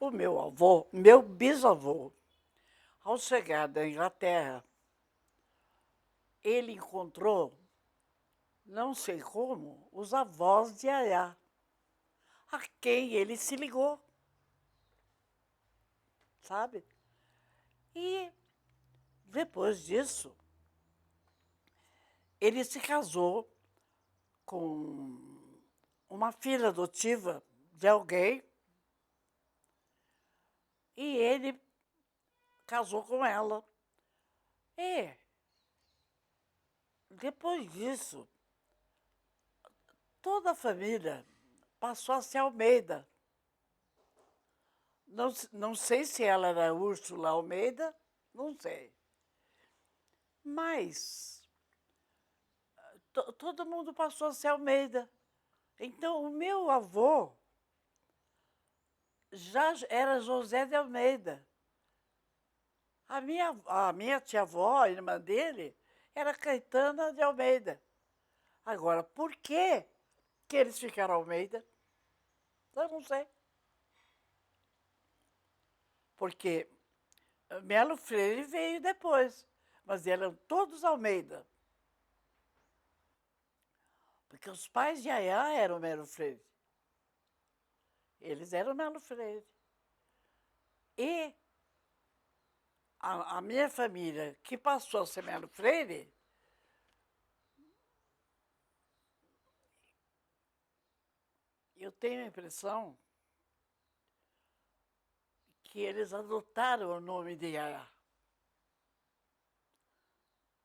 o meu avô, meu bisavô, ao chegar da Inglaterra, ele encontrou, não sei como, os avós de Yaya, a quem ele se ligou, sabe? E depois disso, ele se casou com uma filha adotiva de alguém e ele casou com ela. E depois disso, toda a família passou a ser Almeida. Não sei se ela era Úrsula Almeida, não sei. Mas todo mundo passou a ser Almeida. Então, o meu avô já era José de Almeida. A minha tia-avó, a irmã dele, era Caetana de Almeida. Agora, por que eles ficaram Almeida? Eu não sei. Porque Melo Freire veio depois, mas eram todos Almeida. Porque os pais de Yaya eram Melo Freire. Eles eram Melo Freire. E a minha família, que passou a ser Melo Freire, eu tenho a impressão que eles adotaram o nome de Yaya.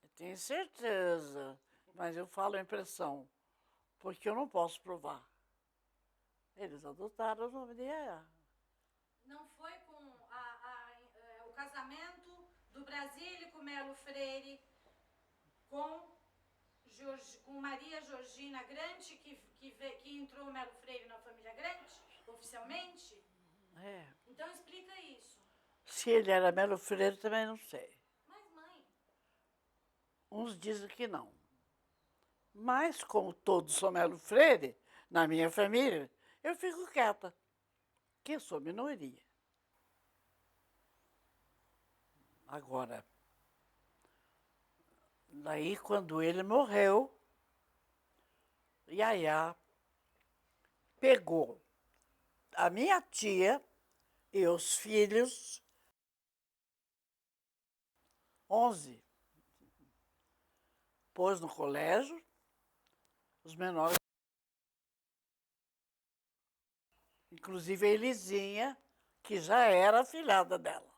Eu tenho certeza, mas eu falo a impressão, porque eu não posso provar. Eles adotaram o nome de Yaya. Não foi com o casamento do Brasílico Melo Freire com Maria Georgina Grande que entrou o Melo Freire na família Grande, oficialmente? É. Então explica isso. Se ele era Melo Freire, também não sei. Mas, mãe... Uns dizem que não. Mas, como todos são Melo Freire, na minha família, eu fico quieta, que eu sou minoria. Agora, daí quando ele morreu, Yaya pegou a minha tia e os filhos, 11, pôs no colégio, os menores, inclusive a Elisinha, que já era afilhada dela.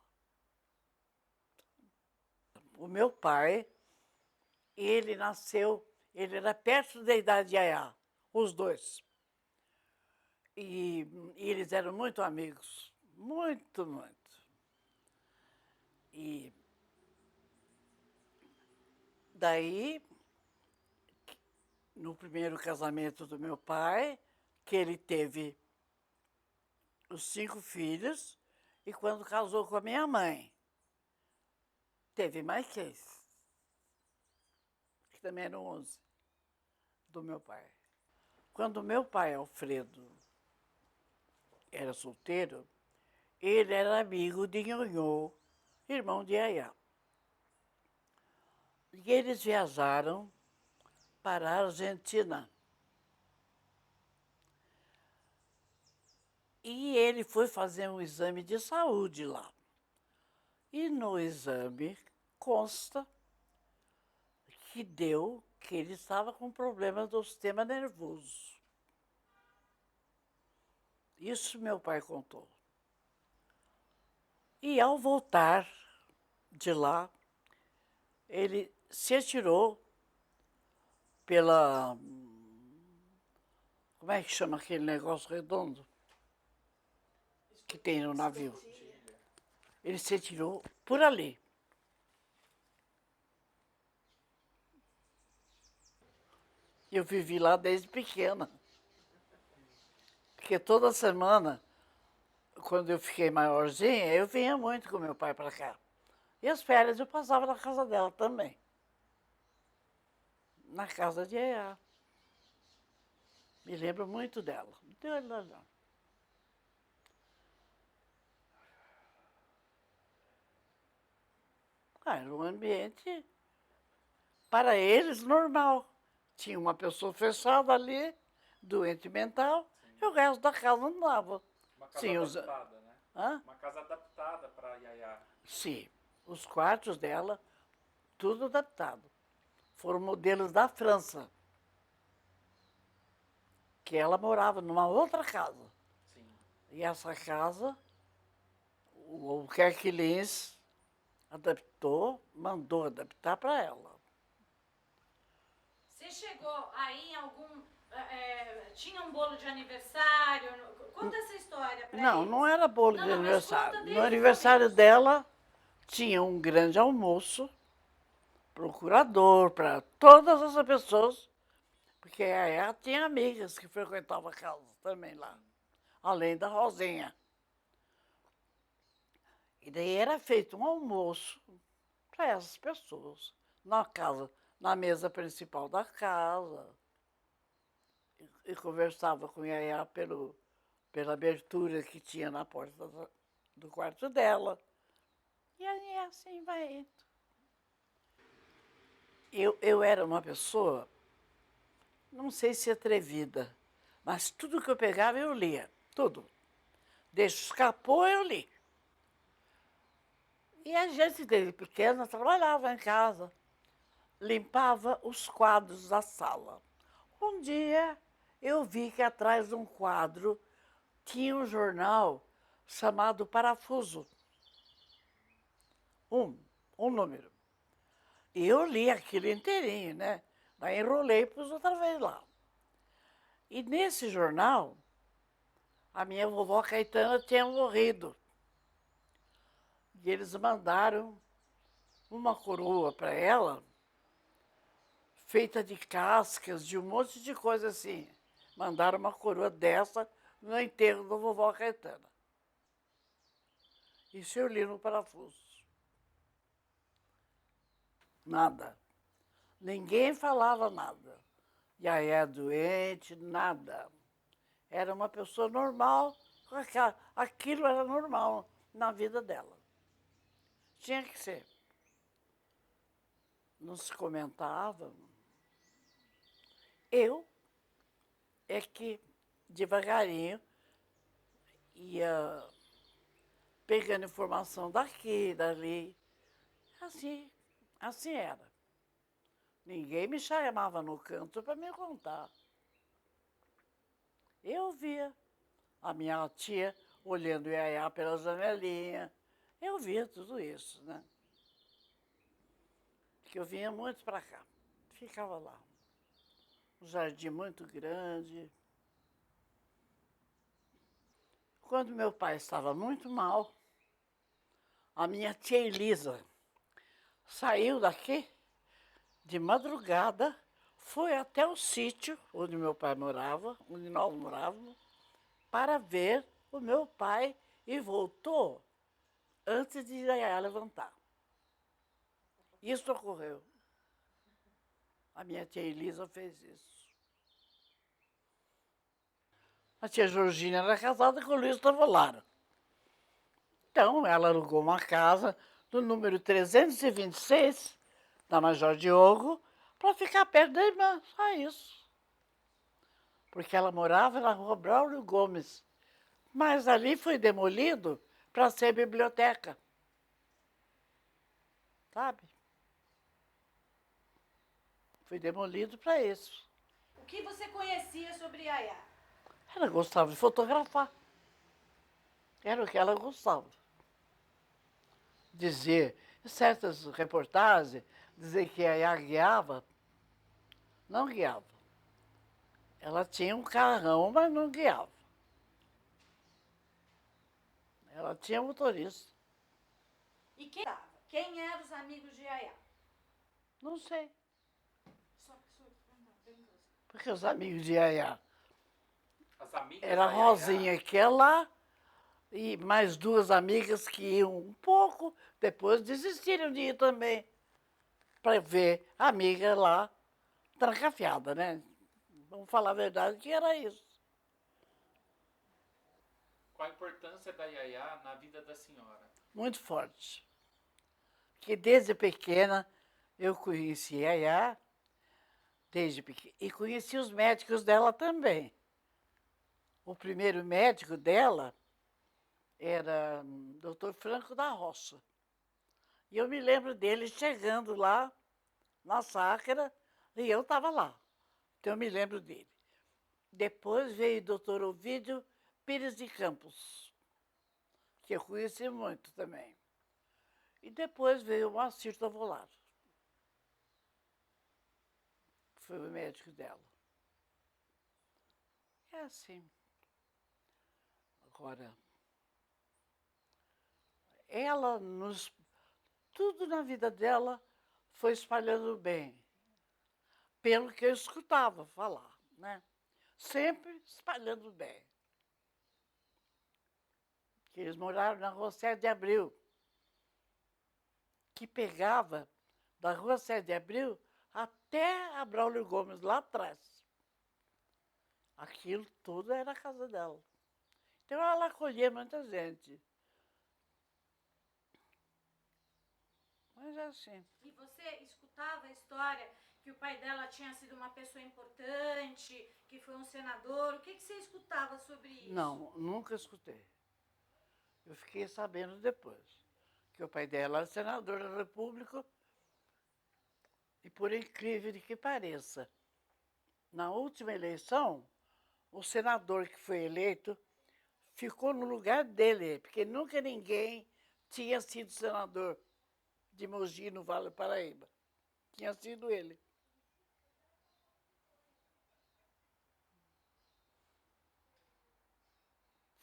O meu pai, ele nasceu, ele era perto da idade de Yaya, os dois. E eles eram muito amigos, muito, muito. E daí, no primeiro casamento do meu pai, que ele teve os 5 filhos, e quando casou com a minha mãe, teve mais 6, que também eram 11, do meu pai. Quando meu pai, Alfredo, era solteiro, ele era amigo de Nhonhô, irmão de Yaya. E eles viajaram para a Argentina. E ele foi fazer um exame de saúde lá. E no exame consta que deu que ele estava com problema do sistema nervoso. Isso meu pai contou. E ao voltar de lá, ele se atirou pela... Como é que chama aquele negócio redondo que tem no navio? Ele se atirou por ali. Eu vivi lá desde pequena. Porque toda semana, quando eu fiquei maiorzinha, eu vinha muito com meu pai para cá. E as férias eu passava na casa dela também. Na casa de Yaya. Me lembro muito dela. Era um ambiente, para eles, normal. Tinha uma pessoa fechada ali, doente mental, e o resto da casa não dava. Uma casa Sim, adaptada, né? Hã? Uma casa adaptada para Yaya. Sim, os quartos dela, tudo adaptado. Foram modelos da França, que ela morava numa outra casa. Sim. E essa casa, o Kerquilins adaptou, mandou adaptar para ela. Você chegou aí em algum... tinha um bolo de aniversário? Conta essa história pra Não, eles. não era bolo de Não, mas aniversário. conta No desde o aniversário começo. dela, tinha um grande almoço, procurador, para todas essas pessoas, porque ela tinha amigas que frequentavam a casa também lá, além da Rosinha. E daí era feito um almoço para essas pessoas, na casa, na mesa principal da casa. E conversava com a Yaya pela abertura que tinha na porta do quarto dela. E aí assim vai indo. Eu era uma pessoa, não sei se atrevida, mas tudo que eu pegava eu lia, tudo. Deixa escapou, eu li. E a gente, desde pequena, trabalhava em casa, limpava os quadros da sala. Um dia eu vi que atrás de um quadro tinha um jornal chamado Parafuso. Um número. E eu li aquilo inteirinho, né? Daí enrolei e pus outra vez lá. E nesse jornal, a minha vovó Caetana tinha morrido. E eles mandaram uma coroa para ela, feita de cascas, de um monte de coisa assim. Mandaram uma coroa dessa no enterro da vovó Caetana. Isso eu li no parafuso. Nada. Ninguém falava nada. Yaya doente, nada. Era uma pessoa normal, aquilo era normal na vida dela. Tinha que ser. Não se comentava. Eu é que, devagarinho, ia pegando informação daqui, dali. Assim era. Ninguém me chamava no canto para me contar. Eu via a minha tia olhando o Yaya pela janelinha. Eu via tudo isso, né? Porque eu vinha muito para cá. Ficava lá. Um jardim muito grande. Quando meu pai estava muito mal, a minha tia Elisa saiu daqui de madrugada, foi até o sítio onde meu pai morava, onde nós morávamos, para ver o meu pai e voltou antes de Yaya levantar. Isso ocorreu. A minha tia Elisa fez isso. A tia Georgina era casada com o Luiz Tavolaro. Então, ela alugou uma casa no número 326, da Major Diogo, para ficar perto da irmã, só isso. Porque ela morava na rua Braulio Gomes. Mas ali foi demolido para ser biblioteca. Sabe? Foi demolido para isso. O que você conhecia sobre Yaya? Ela gostava de fotografar. Era o que ela gostava. Dizer, em certas reportagens, dizer que a Yaya guiava. Não guiava. Ela tinha um carrão, mas não guiava. Ela tinha motorista. E quem eram os amigos de Yaya? Não sei. Pergunta. Porque os amigos de Yaya As amigas era da Rosinha, Yaya. que é lá, e mais duas amigas que iam um pouco, depois desistiram de ir também, para ver a amiga lá, trancafiada, né? Vamos falar a verdade que era isso. Qual a importância da Yaya na vida da senhora? Muito forte. Porque desde pequena eu conheci a Yaya, desde pequena, e conheci os médicos dela também. O primeiro médico dela era Dr. Franco da Roça. E eu me lembro dele chegando lá na chácara e eu estava lá. Então eu me lembro dele. Depois veio o doutor Ovídio Pires de Campos, que eu conheci muito também. E depois veio o Moacir Tovolaro, que foi o médico dela. É assim. Agora, ela nos... Tudo na vida dela foi espalhando bem, pelo que eu escutava falar, né? Sempre espalhando bem. Que eles moraram na Rua 7 de Abril, que pegava da Rua 7 de Abril até a Braulio Gomes, lá atrás. Aquilo tudo era a casa dela. Então ela acolhia muita gente. Mas é assim. E você escutava a história que o pai dela tinha sido uma pessoa importante, que foi um senador? O que você escutava sobre isso? Não, nunca escutei. Eu fiquei sabendo depois que o pai dela era senador da República e, por incrível que pareça, na última eleição, o senador que foi eleito ficou no lugar dele, porque nunca ninguém tinha sido senador de Mogi, no Vale do Paraíba. Tinha sido ele.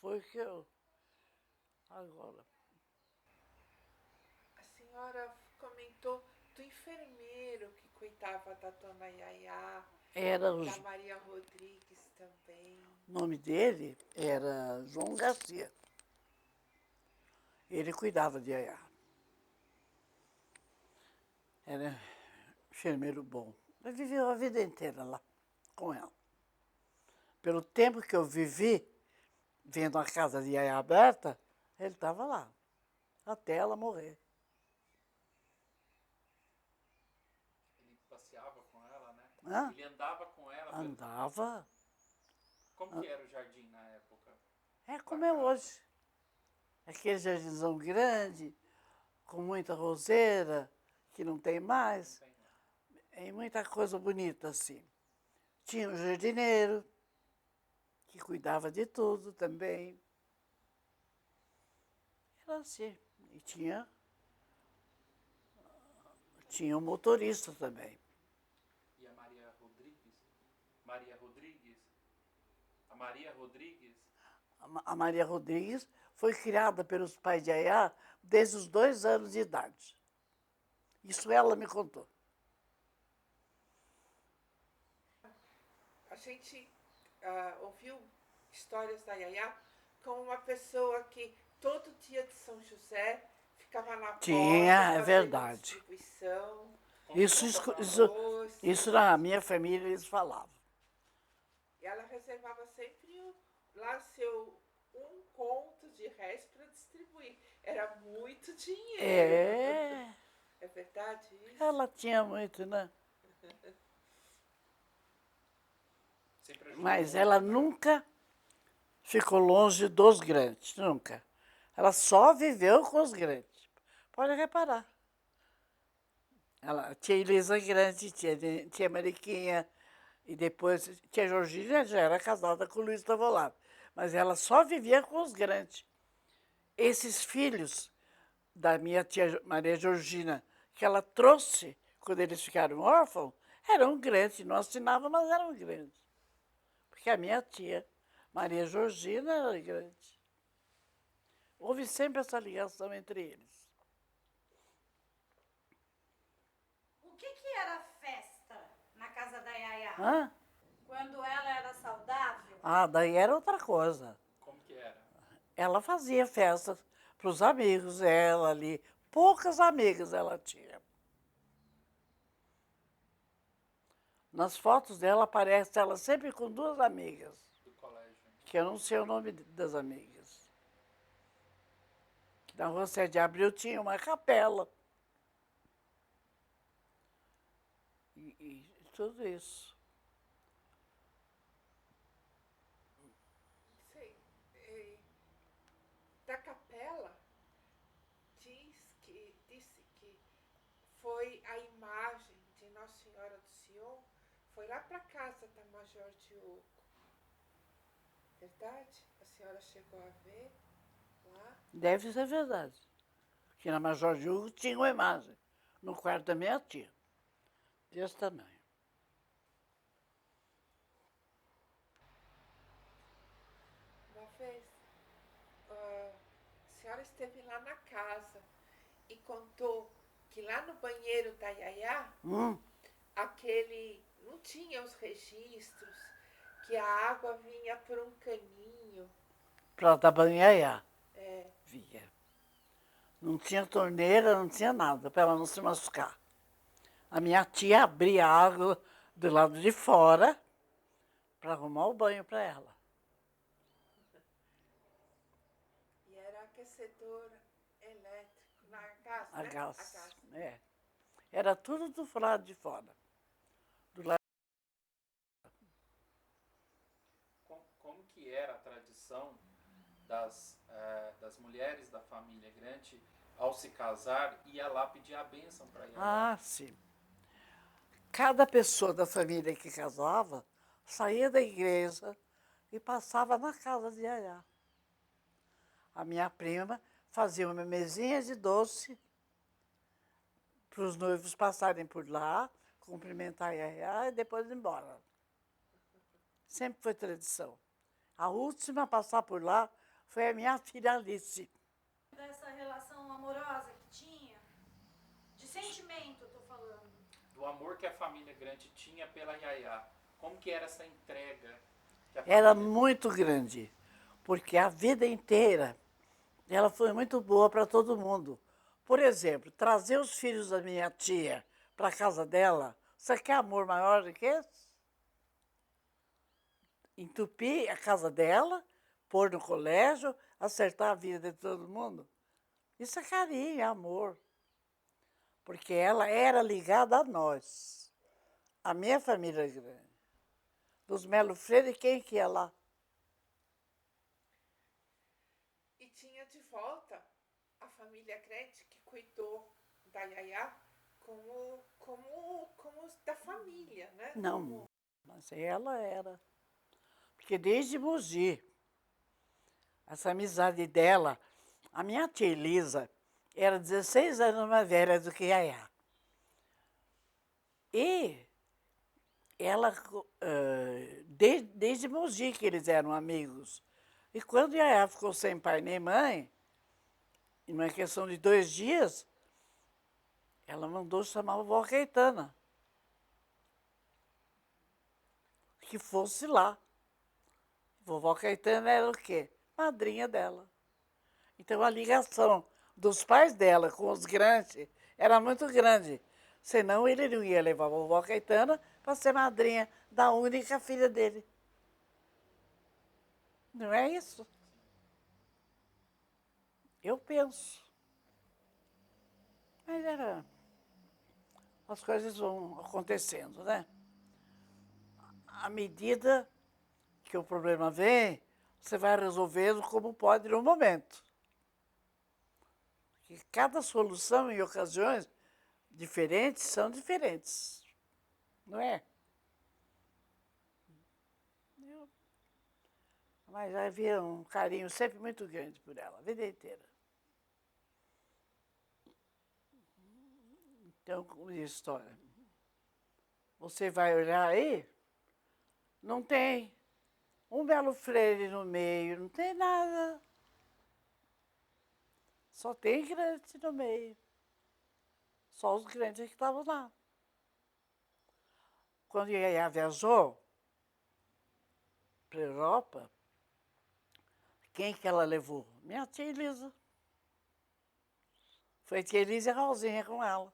Foi o que eu... Agora... A senhora comentou do enfermeiro que cuidava da dona Yaya, Era da Maria Rodrigues também. O nome dele era João Garcia. Ele cuidava de Yaya. Era enfermeiro bom. Eu vivi a vida inteira lá com ela. Pelo tempo que eu vivi, vendo a casa de Yaya aberta, ele estava lá, até ela morrer. Ele passeava com ela, né? Hã? Ele andava com ela. Andava. Como que era o jardim na época? É como é hoje. Aquele jardinzão grande, com muita roseira, que não tem mais. Não tem, não. E muita coisa bonita, assim. Tinha um jardineiro, que cuidava de tudo também. Era assim. E tinha um motorista também. E a Maria Rodrigues? Maria Rodrigues? A Maria Rodrigues? A Maria Rodrigues foi criada pelos pais de Yaya desde os 2 anos de idade. Isso ela me contou. A gente ouviu histórias da Yaya como uma pessoa que todo dia de São José ficava na porta Tinha, é fazendo verdade. distribuição. Isso na minha família eles falavam. E ela reservava sempre lá seu conto de reais para distribuir. Era muito dinheiro. É. É verdade isso? Ela tinha muito, né? Sempre ajudou. Mas ela nunca ficou longe dos grandes, nunca. Ela só viveu com os grandes. Pode reparar. Ela tinha Elisa Grande, tinha Mariquinha, e depois tia Georgina já era casada com o Luiz Tavolaro. Mas ela só vivia com os grandes. Esses filhos da minha tia Maria Georgina, que ela trouxe quando eles ficaram órfãos, eram grandes. Não assinavam, mas eram grandes. Porque a minha tia Maria Georgina era grande. Houve sempre essa ligação entre eles. O que era festa na casa da Yaya? Hã? Quando ela era saudável? Ah, daí era outra coisa. Como que era? Ela fazia festas para os amigos dela ali. Poucas amigas ela tinha. Nas fotos dela aparece ela sempre com 2 amigas, Do colégio. que eu não sei o nome das amigas. Na Rua 7 de Abril tinha uma capela. e tudo isso. Sei. Da capela, disse que foi a imagem de Nossa Senhora do Sion, foi lá para casa da Major Diogo. Verdade? A senhora chegou a ver lá? Deve ser verdade. Que na Major Diogo tinha uma imagem, no quarto da minha tia, desse tamanho. Uma vez, a senhora esteve lá na casa e contou que lá no banheiro da Yayá, não tinha os registros, que a água vinha por um caninho. Para dar banho Yayá. É, Via. Não tinha torneira, não tinha nada, para ela não se machucar. A minha tia abria a água do lado de fora para arrumar o banho para ela. e era aquecedor elétrico na gás, A né? gás. A gás. É. Era tudo do lado de fora. Do lado. Como que era a tradição das mulheres da família Grande, ao se casar, ia lá pedir a bênção para Yayá? Ah, sim. Cada pessoa da família que casava saía da igreja e passava na casa de Yayá. A minha prima fazia uma mesinha de doce para os noivos passarem por lá, cumprimentar Yayá e depois ir embora. Sempre foi tradição. A última a passar por lá foi a minha filha Alice. Dessa relação amorosa que tinha, de sentimento, eu tô falando. Do amor que a família Grande tinha pela Yayá. Como que era essa entrega? Que a Era família- muito grande, porque a vida inteira ela foi muito boa para todo mundo. Por exemplo, trazer os filhos da minha tia para a casa dela, você quer amor maior do que esse? Entupir a casa dela, pôr no colégio, acertar a vida de todo mundo. Isso é carinho, é amor. Porque ela era ligada a nós, a minha família grande. Dos Melo Freire, quem que ia lá? E tinha de volta a família crente que cuidou da Yayá como da família, né? Não, mas ela era. Porque desde Mogi, essa amizade dela, a minha tia Elisa era 16 anos mais velha do que Yayá. E ela, desde Mogi que eles eram amigos. E quando Yayá ficou sem pai nem mãe, em uma questão de 2 dias, ela mandou chamar a vovó Caetana, que fosse lá. Vovó Caetana era o quê? Madrinha dela. Então a ligação dos pais dela com os grandes era muito grande. Senão ele não ia levar a vovó Caetana para ser madrinha da única filha dele. Não é isso? Eu penso. Mas era. As coisas vão acontecendo, né? À medida que o problema vem, você vai resolvendo como pode no momento. Que cada solução, em ocasiões diferentes, são diferentes. Não é? Mas havia um carinho sempre muito grande por ela, a vida inteira. Então, como diz a história, você vai olhar aí, não tem um Belo Freire no meio, não tem nada. Só tem crente no meio. Só os crentes que estavam lá. Quando Yaya viajou para a Europa, quem que ela levou? Minha tia Elisa. Foi tia Elisa e a Rosinha com ela.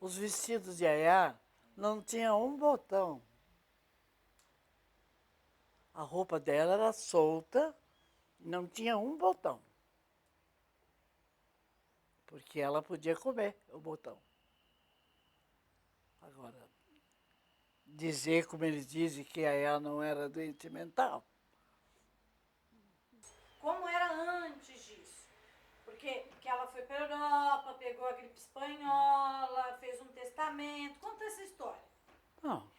Os vestidos de Yaya não tinham um botão. A roupa dela era solta, não tinha um botão. Porque ela podia comer o botão. Agora, dizer, como eles dizem, que a Yaya não era doente mental. Como era antes disso? Porque ela foi para a Europa, pegou a gripe espanhola, fez um testamento. Conta essa história. Não.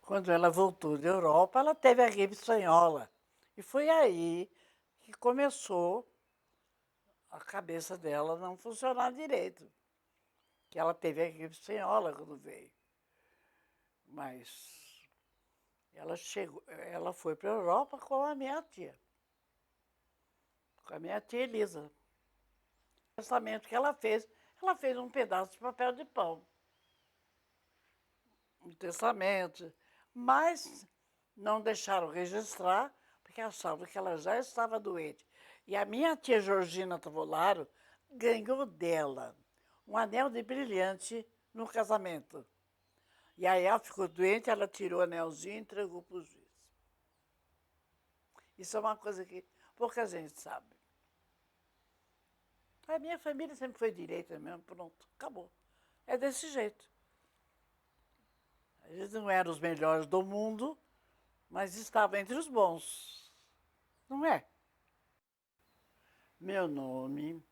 Quando ela voltou da Europa, ela teve a gripe espanhola. E foi aí que começou a cabeça dela não funcionar direito. Que ela teve a gripe espanhola quando veio. Mas ela foi para a Europa com a minha tia. Com a minha tia Elisa. O testamento que ela fez um pedaço de papel de pão. Um testamento. Mas não deixaram registrar, porque achavam que ela já estava doente. E a minha tia Georgina Tavolaro ganhou dela um anel de brilhante no casamento. E aí ela ficou doente, ela tirou o anelzinho e entregou para o juiz. Isso é uma coisa que pouca gente sabe. A minha família sempre foi direita mesmo, pronto, acabou. É desse jeito. Eles não eram os melhores do mundo, mas estavam entre os bons. Não é? Meu nome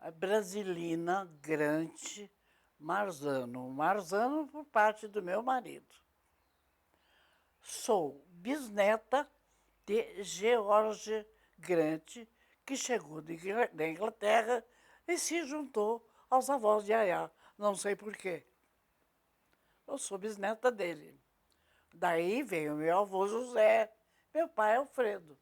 é Brasilina Grante Marzano. Marzano por parte do meu marido. Sou bisneta de George Grant, que chegou da Inglaterra e se juntou aos avós de Yaya. Não sei por quê. Eu sou bisneta dele. Daí veio meu avô José, meu pai Alfredo.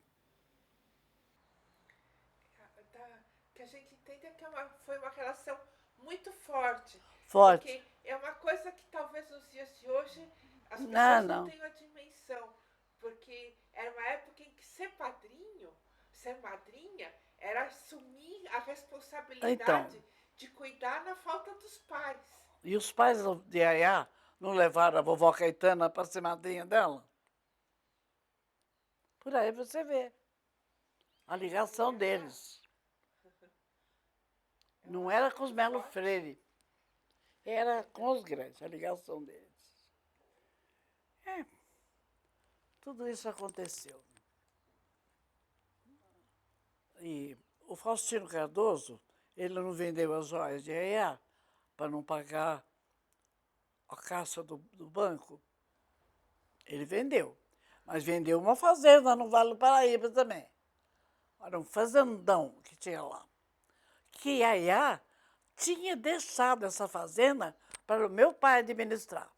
Que a gente entenda que foi uma relação muito forte. Forte. Porque é uma coisa que talvez nos dias de hoje as pessoas não tenham a dimensão. Porque era uma época em que ser padrinho, ser madrinha, era assumir a responsabilidade de cuidar na falta dos pais. E os pais de Yaya não levaram a vovó Caetana para ser madrinha dela? Por aí você vê a ligação deles. Não era com os Melo Freire, era com os grandes, a ligação deles. Tudo isso aconteceu. E o Faustino Cardoso, ele não vendeu as joias de Yaya para não pagar a caixa do banco. Ele vendeu. Mas vendeu uma fazenda no Vale do Paraíba também. Era um fazendão que tinha lá. Que Yaya tinha deixado essa fazenda para o meu pai administrar.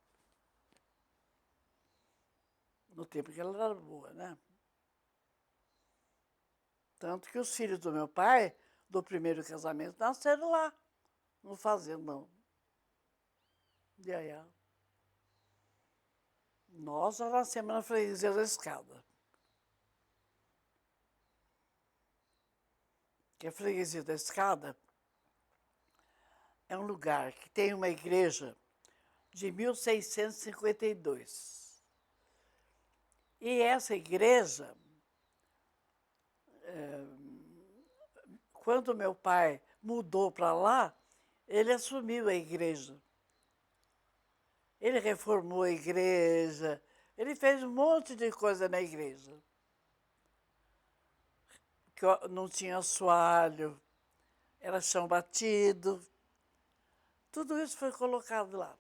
No tempo que ela era boa, né? Tanto que os filhos do meu pai, do primeiro casamento, nasceram lá, no fazendão de Yaya. Nós já nascemos na freguesia da Escada. Que a freguesia da Escada é um lugar que tem uma igreja de 1652. E essa igreja, quando meu pai mudou para lá, ele assumiu a igreja. Ele reformou a igreja, ele fez um monte de coisa na igreja. Que não tinha assoalho, era chão batido. Tudo isso foi colocado lá,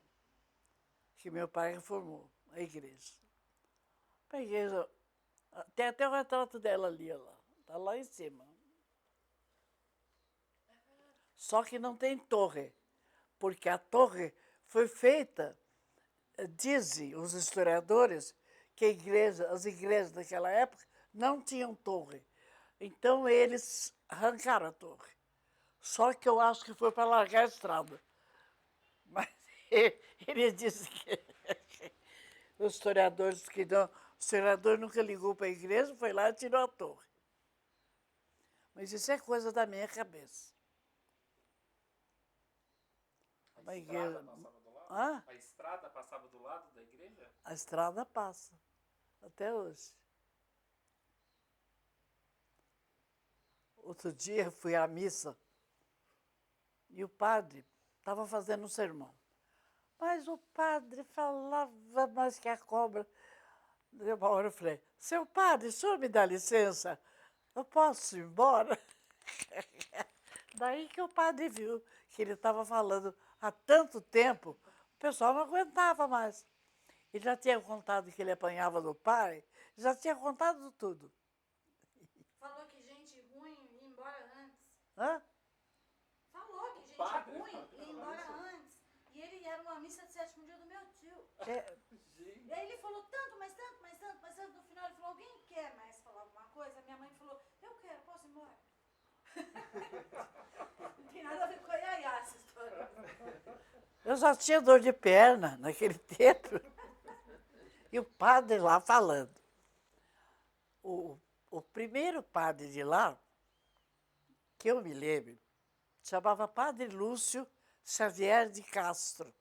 que meu pai reformou a igreja. A igreja, tem até o retrato dela ali, está lá em cima. Só que não tem torre, porque a torre foi feita, dizem os historiadores, que as igrejas daquela época não tinham torre. Então eles arrancaram a torre. Só que eu acho que foi para largar a estrada. Mas ele disse que os historiadores que não, o historiador nunca ligou para a igreja, foi lá e tirou a torre. Mas isso é coisa da minha cabeça. A estrada passava do lado? A estrada passava do lado da igreja? A estrada passa, até hoje. Outro dia fui à missa e o padre estava fazendo um sermão. Mas o padre falava mais que a cobra. De uma hora eu falei, seu padre, o senhor me dá licença? Eu posso ir embora? Daí que o padre viu que ele estava falando há tanto tempo, o pessoal não aguentava mais. Ele já tinha contado que ele apanhava do pai, já tinha contado tudo. Falou que gente ruim ia embora antes. Hã? Falou que gente padre ruim falou ia embora isso? antes. E ele era uma missa de sétimo dia do meu tio. É, Gente, E aí ele falou tanto, mas tanto, mas tanto, mas tanto. No final ele falou, alguém quer mais falar alguma coisa? Minha mãe falou, eu quero, posso ir embora? Não tem nada a ver com a Yaya essa história. eu já tinha dor de perna naquele tempo. E o padre lá falando. O primeiro padre de lá, que eu me lembro, chamava Padre Lúcio Xavier de Castro.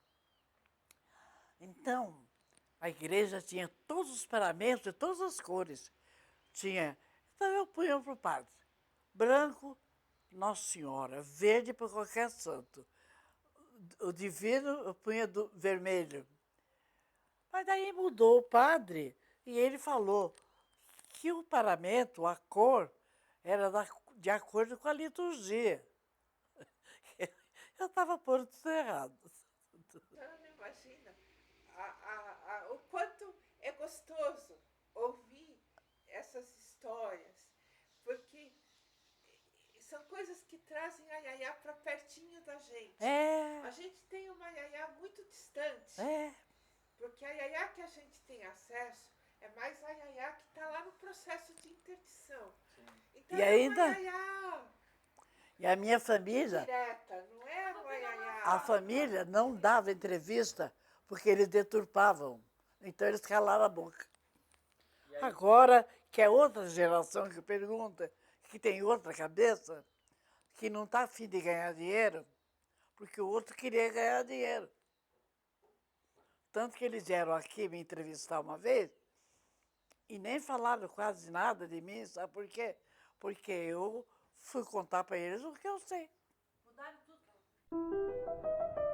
Então, a igreja tinha todos os paramentos de todas as cores. Então eu punha para o padre. Branco, Nossa Senhora. Verde para qualquer santo. O divino eu punha do vermelho. Mas daí mudou o padre e ele falou que o paramento, a cor, era de acordo com a liturgia. Eu estava pondo tudo errado. Não imagina o quanto é gostoso ouvir essas histórias, porque são coisas que trazem a Yaya para pertinho da gente. É, A gente tem uma Yaya muito distante, é. porque a Yaya que a gente tem acesso é mais a Yaya que está lá no processo de interdição. sim. Então E é ainda- uma Yaya E a minha família, direta, não é uma Yaya. a família não dava entrevista porque eles deturpavam. Então eles calaram a boca. E aí, Agora, que é outra geração que pergunta, que tem outra cabeça, que não está afim de ganhar dinheiro, porque o outro queria ganhar dinheiro. Tanto que eles vieram aqui me entrevistar uma vez e nem falaram quase nada de mim, sabe por quê? Porque eu fui contar para eles o que eu sei. Mudaram tudo.